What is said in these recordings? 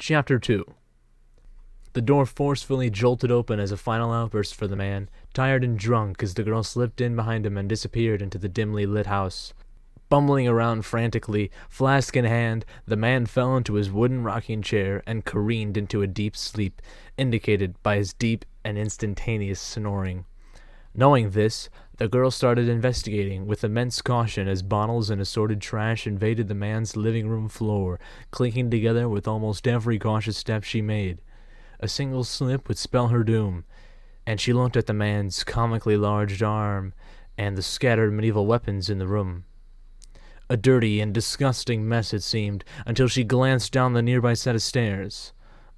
Chapter 2. The door forcefully jolted open as a final outburst for the man, tired and drunk, as the girl slipped in behind him and disappeared into the dimly lit house. Bumbling around frantically, flask in hand, the man fell into his wooden rocking chair and careened into a deep sleep, indicated by his deep and instantaneous snoring. Knowing this, the girl started investigating with immense caution as bottles and assorted trash invaded the man's living room floor, clinking together with almost every cautious step she made. A single slip would spell her doom, and she looked at the man's comically large arm and the scattered medieval weapons in the room. A dirty and disgusting mess it seemed, until she glanced down the nearby set of stairs,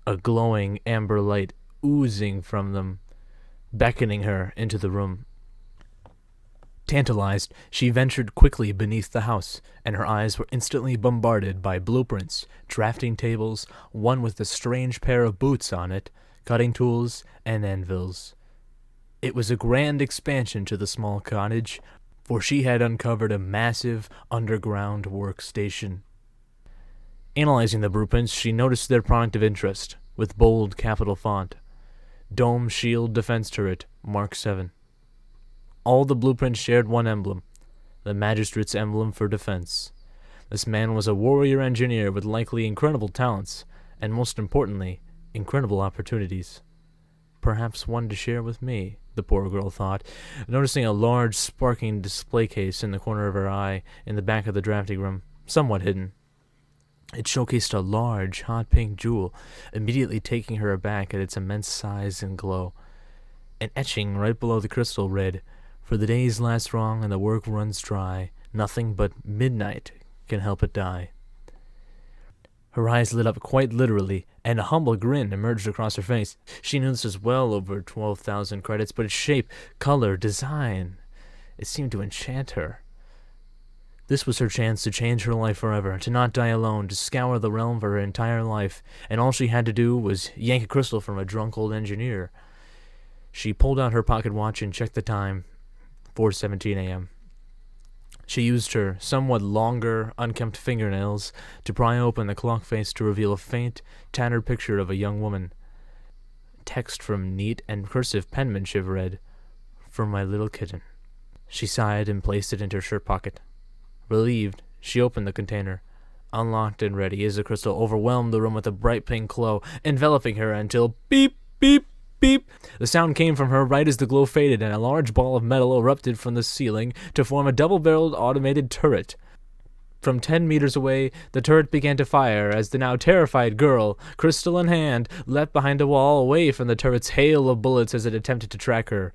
a glowing amber light oozing from them, beckoning her into the room. Tantalized, she ventured quickly beneath the house, and her eyes were instantly bombarded by blueprints, drafting tables, one with a strange pair of boots on it, cutting tools, and anvils. It was a grand expansion to the small cottage, for she had uncovered a massive underground workstation. Analyzing the blueprints, she noticed their point of interest, with bold capital font. Dome Shield Defense Turret, Mark 7. All the blueprints shared one emblem, the Magistrate's emblem for defense. This man was a warrior engineer with likely incredible talents, and most importantly, incredible opportunities. Perhaps one to share with me, the poor girl thought, noticing a large sparking display case in the corner of her eye in the back of the drafting room, somewhat hidden. It showcased a large, hot pink jewel, immediately taking her aback at its immense size and glow. An etching right below the crystal read, "For the days last wrong and the work runs dry, nothing but midnight can help it die." Her eyes lit up quite literally, and a humble grin emerged across her face. She knew this was well over 12,000 credits, but its shape, color, design, it seemed to enchant her. This was her chance to change her life forever, to not die alone, to scour the realm for her entire life, and all she had to do was yank a crystal from a drunk old engineer. She pulled out her pocket watch and checked the time, 4:17 a.m. She used her somewhat longer, unkempt fingernails to pry open the clock face to reveal a faint, tattered picture of a young woman. Text from neat and cursive penmanship read, "For my little kitten." She sighed and placed it into her shirt pocket. Relieved, she opened the container, unlocked and ready as the crystal overwhelmed the room with a bright pink glow, enveloping her until beep, beep, beep. The sound came from her right as the glow faded, and a large ball of metal erupted from the ceiling to form a double-barreled automated turret. From 10 meters away, the turret began to fire as the now terrified girl, crystal in hand, leapt behind a wall away from the turret's hail of bullets as it attempted to track her.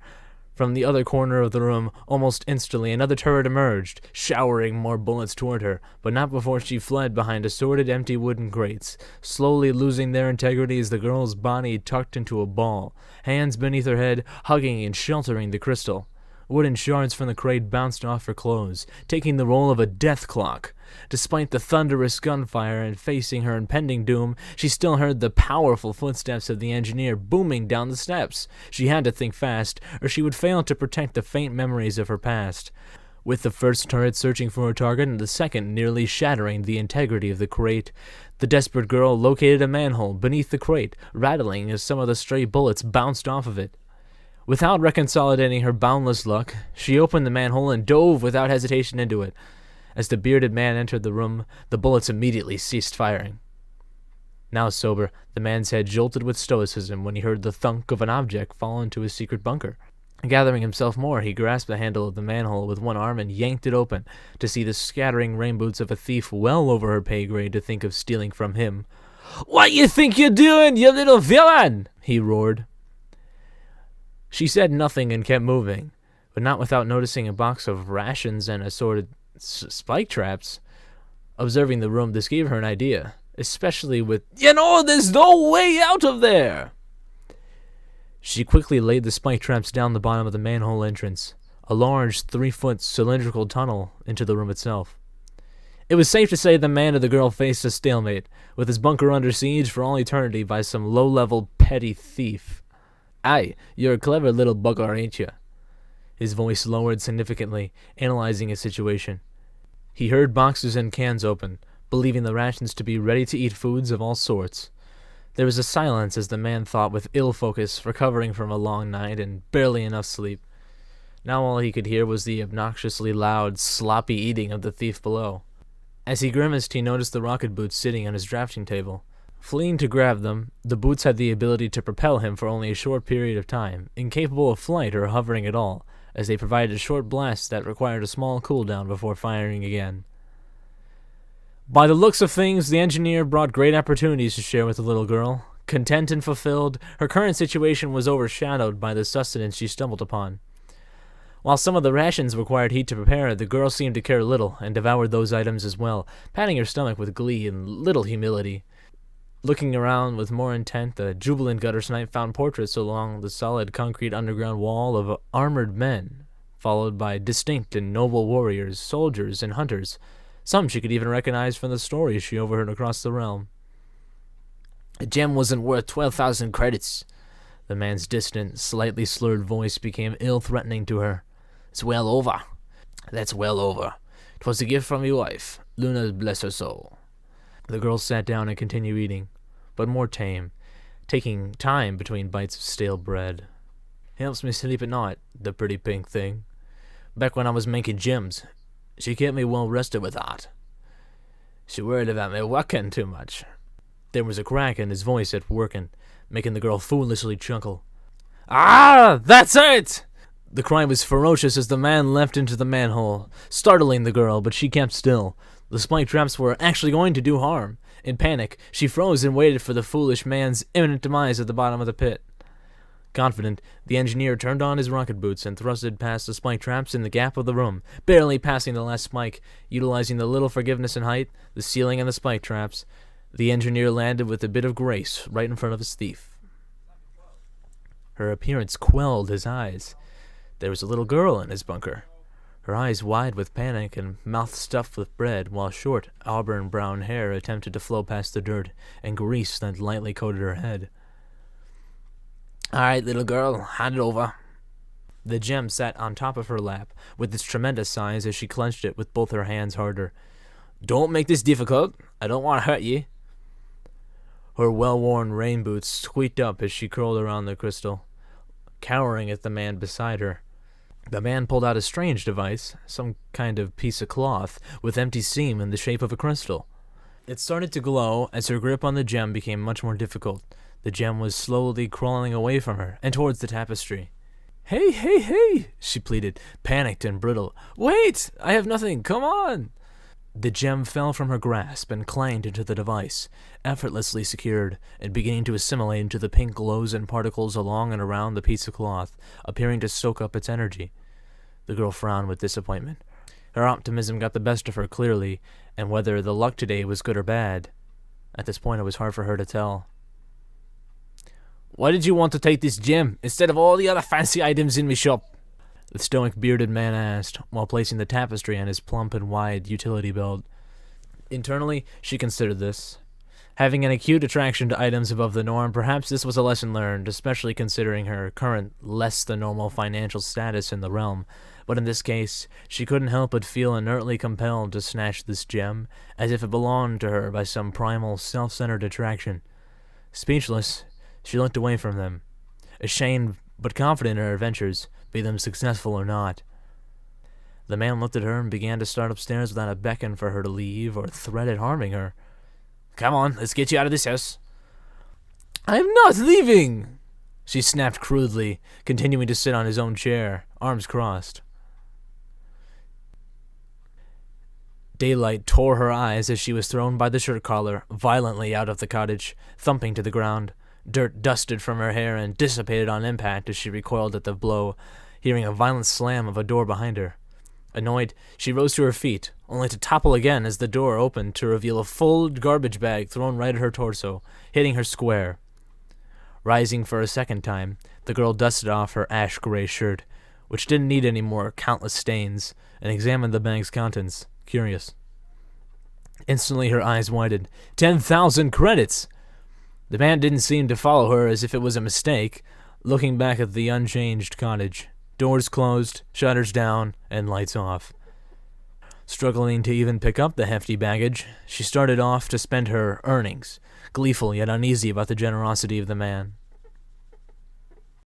From the other corner of the room, almost instantly, another turret emerged, showering more bullets toward her, but not before she fled behind assorted empty wooden crates, slowly losing their integrity as the girl's body tucked into a ball, hands beneath her head, hugging and sheltering the crystal. Wooden shards from the crate bounced off her clothes, taking the role of a death clock. Despite the thunderous gunfire and facing her impending doom, she still heard the powerful footsteps of the engineer booming down the steps. She had to think fast, or she would fail to protect the faint memories of her past. With the first turret searching for a target and the second nearly shattering the integrity of the crate, the desperate girl located a manhole beneath the crate, rattling as some of the stray bullets bounced off of it. Without reconsolidating her boundless luck, she opened the manhole and dove without hesitation into it. As the bearded man entered the room, the bullets immediately ceased firing. Now sober, the man's head jolted with stoicism when he heard the thunk of an object fall into his secret bunker. Gathering himself more, he grasped the handle of the manhole with one arm and yanked it open, to see the scattering rain boots of a thief well over her pay grade to think of stealing from him. "What you think you're doing, you little villain?" he roared. She said nothing and kept moving, but not without noticing a box of rations and assorted spike traps. Observing the room, this gave her an idea, especially with, "There's no way out of there!" She quickly laid the spike traps down the bottom of the manhole entrance, a large 3-foot cylindrical tunnel into the room itself. It was safe to say the man and the girl faced a stalemate, with his bunker under siege for all eternity by some low-level petty thief. "Aye, you're a clever little bugger, ain't you?" His voice lowered significantly, analyzing his situation. He heard boxes and cans open, believing the rations to be ready-to-eat foods of all sorts. There was a silence as the man thought with ill focus, recovering from a long night and barely enough sleep. Now all he could hear was the obnoxiously loud, sloppy eating of the thief below. As he grimaced, he noticed the rocket boots sitting on his drafting table. Fleeing to grab them, the boots had the ability to propel him for only a short period of time, incapable of flight or hovering at all, as they provided a short blast that required a small cooldown before firing again. By the looks of things, the engineer brought great opportunities to share with the little girl. Content and fulfilled, her current situation was overshadowed by the sustenance she stumbled upon. While some of the rations required heat to prepare, the girl seemed to care little, and devoured those items as well, patting her stomach with glee and little humility. Looking around with more intent, the jubilant guttersnipe found portraits along the solid concrete underground wall of armored men, followed by distinct and noble warriors, soldiers, and hunters. Some she could even recognize from the stories she overheard across the realm. "A gem wasn't worth 12,000 credits. The man's distant, slightly slurred voice became ill-threatening to her. "It's well over. That's well over. 'Twas a gift from your wife. Luna bless her soul." The girl sat down and continued eating, but more tame, taking time between bites of stale bread. "Helps me sleep at night, the pretty pink thing. Back when I was making gems, she kept me well rested with that. She worried about me working too much." There was a crack in his voice at working, making the girl foolishly chuckle. "Ah, that's it!" The cry was ferocious as the man leapt into the manhole, startling the girl, but she kept still. The spike traps were actually going to do harm. In panic, she froze and waited for the foolish man's imminent demise at the bottom of the pit. Confident, the engineer turned on his rocket boots and thrusted past the spike traps in the gap of the room, barely passing the last spike, utilizing the little forgiveness in height, the ceiling, and the spike traps. The engineer landed with a bit of grace right in front of his thief. Her appearance quelled his eyes. There was a little girl in his bunker, her eyes wide with panic and mouth stuffed with bread, while short, auburn-brown hair attempted to flow past the dirt, and grease that lightly coated her head. "All right, little girl, hand it over." The gem sat on top of her lap, with its tremendous size as she clenched it with both her hands harder. "Don't make this difficult. I don't want to hurt you." Her well-worn rain boots squeaked up as she curled around the crystal, cowering at the man beside her. The man pulled out a strange device, some kind of piece of cloth, with empty seam in the shape of a crystal. It started to glow as her grip on the gem became much more difficult. The gem was slowly crawling away from her, and towards the tapestry. "Hey, hey, hey!" she pleaded, panicked and brittle. "Wait! I have nothing! Come on!" The gem fell from her grasp and clanged into the device, effortlessly secured, and beginning to assimilate into the pink glows and particles along and around the piece of cloth, appearing to soak up its energy. The girl frowned with disappointment. Her optimism got the best of her clearly, and whether the luck today was good or bad, at this point it was hard for her to tell. "Why did you want to take this gem, instead of all the other fancy items in me shop?" the stoic bearded man asked, while placing the tapestry on his plump and wide utility belt. Internally, she considered this. Having an acute attraction to items above the norm, perhaps this was a lesson learned, especially considering her current less-than-normal financial status in the realm. But in this case, she couldn't help but feel inertly compelled to snatch this gem, as if it belonged to her by some primal, self-centered attraction. Speechless, she looked away from them, ashamed but confident in her adventures, be them successful or not. The man looked at her and began to start upstairs without a beckon for her to leave or threat at harming her. "Come on, let's get you out of this house." "I'm not leaving!" she snapped crudely, continuing to sit on his own chair, arms crossed. Daylight tore her eyes as she was thrown by the shirt collar violently out of the cottage, thumping to the ground. Dirt dusted from her hair and dissipated on impact as she recoiled at the blow, hearing a violent slam of a door behind her. Annoyed, she rose to her feet, only to topple again as the door opened to reveal a full garbage bag thrown right at her torso, hitting her square. Rising for a second time, the girl dusted off her ash-gray shirt, which didn't need any more countless stains, and examined the bag's contents, curious. Instantly her eyes widened. 10,000 credits! The man didn't seem to follow her as if it was a mistake, looking back at the unchanged cottage. Doors closed, shutters down, and lights off. Struggling to even pick up the hefty baggage, she started off to spend her earnings, gleeful yet uneasy about the generosity of the man.